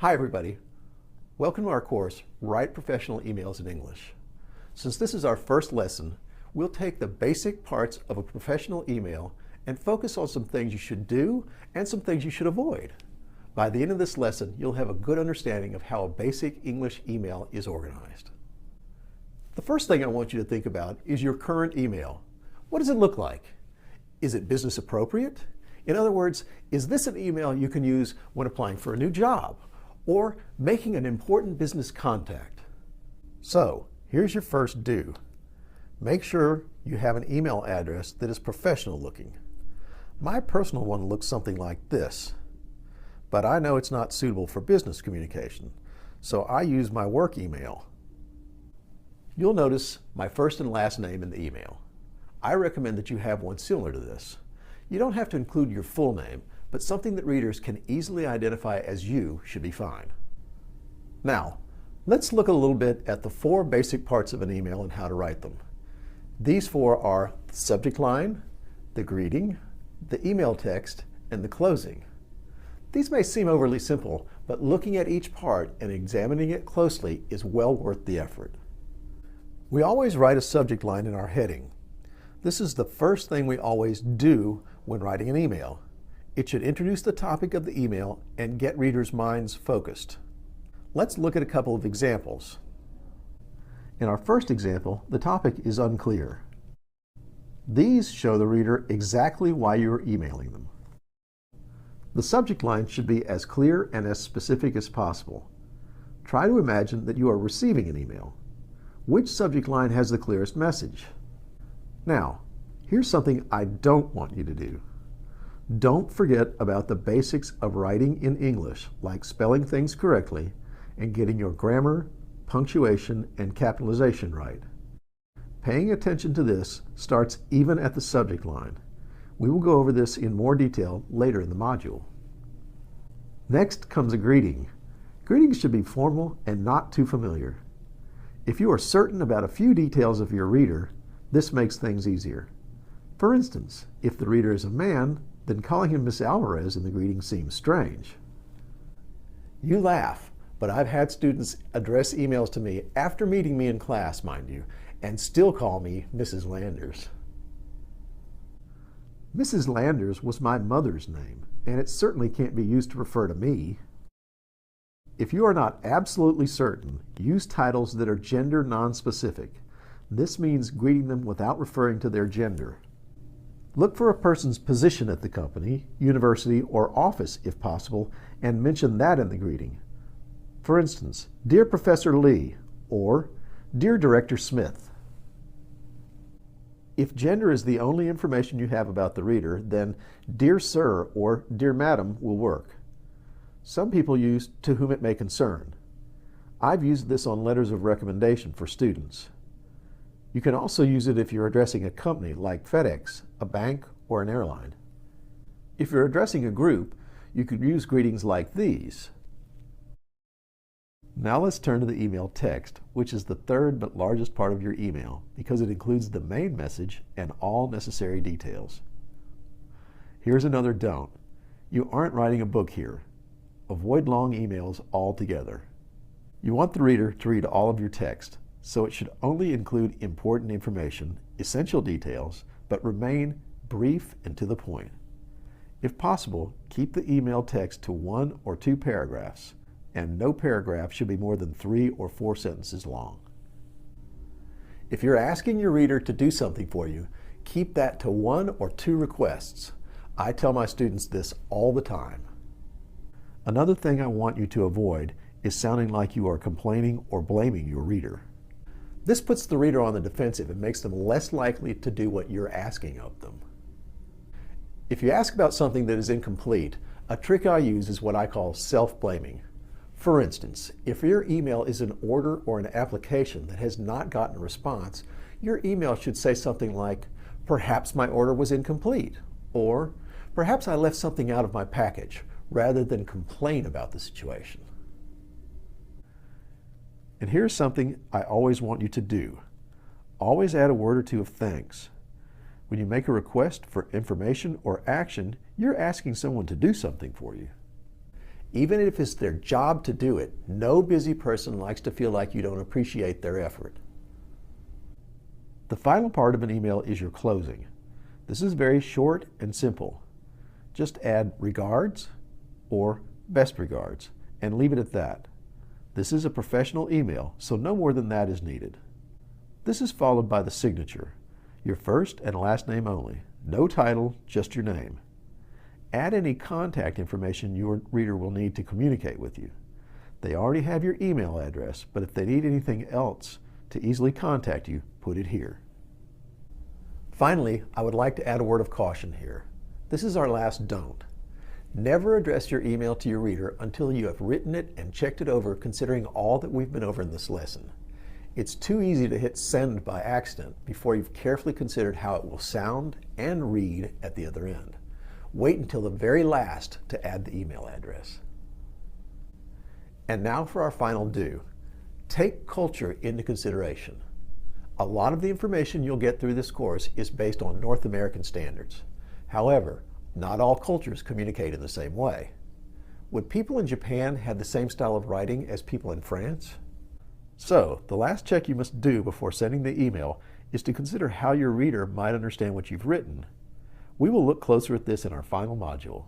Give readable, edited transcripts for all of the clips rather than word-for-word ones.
Hi everybody. Welcome to our course, Write Professional Emails in English. Since this is our first lesson, we'll take the basic parts of a professional email and focus on some things you should do and some things you should avoid. By the end of this lesson, you'll have a good understanding of how a basic English email is organized. The first thing I want you to think about is your current email. What does it look like? Is it business appropriate? In other words, is this an email you can use when applying for a new job or making an important business contact? So, here's your first do. Make sure you have an email address that is professional looking. My personal one looks something like this, but I know it's not suitable for business communication, so I use my work email. You'll notice my first and last name in the email. I recommend that you have one similar to this. You don't have to include your full name, but something that readers can easily identify as you should be fine. Now, let's look a little bit at the four basic parts of an email and how to write them. These four are the subject line, the greeting, the email text, and the closing. These may seem overly simple, but looking at each part and examining it closely is well worth the effort. We always write a subject line in our heading. This is the first thing we always do when writing an email. It should introduce the topic of the email and get readers' minds focused. Let's look at a couple of examples. In our first example, the topic is unclear. These show the reader exactly why you are emailing them. The subject line should be as clear and as specific as possible. Try to imagine that you are receiving an email. Which subject line has the clearest message? Now, here's something I don't want you to do. Don't forget about the basics of writing in English, like spelling things correctly and getting your grammar, punctuation, and capitalization right. Paying attention to this starts even at the subject line. We will go over this in more detail later in the module. Next comes a greeting. Greetings should be formal and not too familiar. If you are certain about a few details of your reader, this makes things easier. For instance, if the reader is a man, then calling him Miss Alvarez in the greeting seems strange. You laugh, but I've had students address emails to me after meeting me in class, mind you, and still call me Mrs. Landers. Mrs. Landers was my mother's name, and it certainly can't be used to refer to me. If you are not absolutely certain, use titles that are gender nonspecific. This means greeting them without referring to their gender. Look for a person's position at the company, university, or office if possible, and mention that in the greeting. For instance, Dear Professor Lee, or Dear Director Smith. If gender is the only information you have about the reader, then Dear Sir or Dear Madam will work. Some people use To Whom It May Concern. I've used this on letters of recommendation for students. You can also use it if you're addressing a company like FedEx, a bank, or an airline. If you're addressing a group, you could use greetings like these. Now let's turn to the email text, which is the third but largest part of your email because it includes the main message and all necessary details. Here's another don't. You aren't writing a book here. Avoid long emails altogether. You want the reader to read all of your text, so it should only include important information, essential details, but remain brief and to the point. If possible, keep the email text to 1 or 2 paragraphs, and no paragraph should be more than 3 or 4 sentences long. If you're asking your reader to do something for you, keep that to 1 or 2 requests. I tell my students this all the time. Another thing I want you to avoid is sounding like you are complaining or blaming your reader. This puts the reader on the defensive and makes them less likely to do what you're asking of them. If you ask about something that is incomplete, a trick I use is what I call self-blaming. For instance, if your email is an order or an application that has not gotten a response, your email should say something like, "Perhaps my order was incomplete," or "Perhaps I left something out of my package," rather than complain about the situation. And here's something I always want you to do. Always add a word or two of thanks. When you make a request for information or action, you're asking someone to do something for you. Even if it's their job to do it, no busy person likes to feel like you don't appreciate their effort. The final part of an email is your closing. This is very short and simple. Just add regards or best regards and leave it at that. This is a professional email, so no more than that is needed. This is followed by the signature, your first and last name only. No title, just your name. Add any contact information your reader will need to communicate with you. They already have your email address, but if they need anything else to easily contact you, put it here. Finally, I would like to add a word of caution here. This is our last don't. Never address your email to your reader until you have written it and checked it over, considering all that we've been over in this lesson. It's too easy to hit send by accident before you've carefully considered how it will sound and read at the other end. Wait until the very last to add the email address. And now for our final do. Take culture into consideration. A lot of the information you'll get through this course is based on North American standards. However, not all cultures communicate in the same way. Would people in Japan have the same style of writing as people in France? So, the last check you must do before sending the email is to consider how your reader might understand what you've written. We will look closer at this in our final module.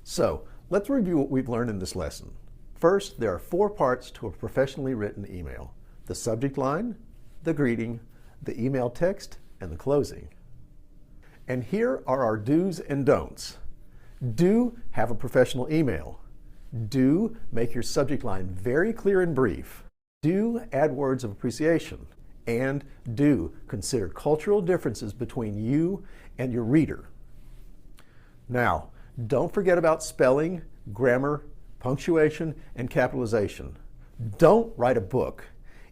So, let's review what we've learned in this lesson. First, there are 4 parts to a professionally written email: the subject line, the greeting, the email text, and the closing. And here are our do's and don'ts. Do have a professional email. Do make your subject line very clear and brief. Do add words of appreciation. And do consider cultural differences between you and your reader. Now, don't forget about spelling, grammar, punctuation, and capitalization. Don't write a book.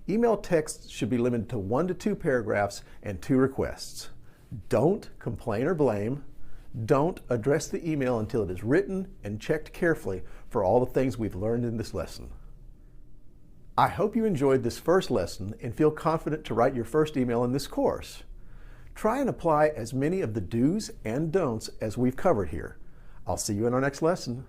Email texts should be limited to 1 to 2 paragraphs and 2 requests. Don't complain or blame. Don't address the email until it is written and checked carefully for all the things we've learned in this lesson. I hope you enjoyed this first lesson and feel confident to write your first email in this course. Try and apply as many of the do's and don'ts as we've covered here. I'll see you in our next lesson.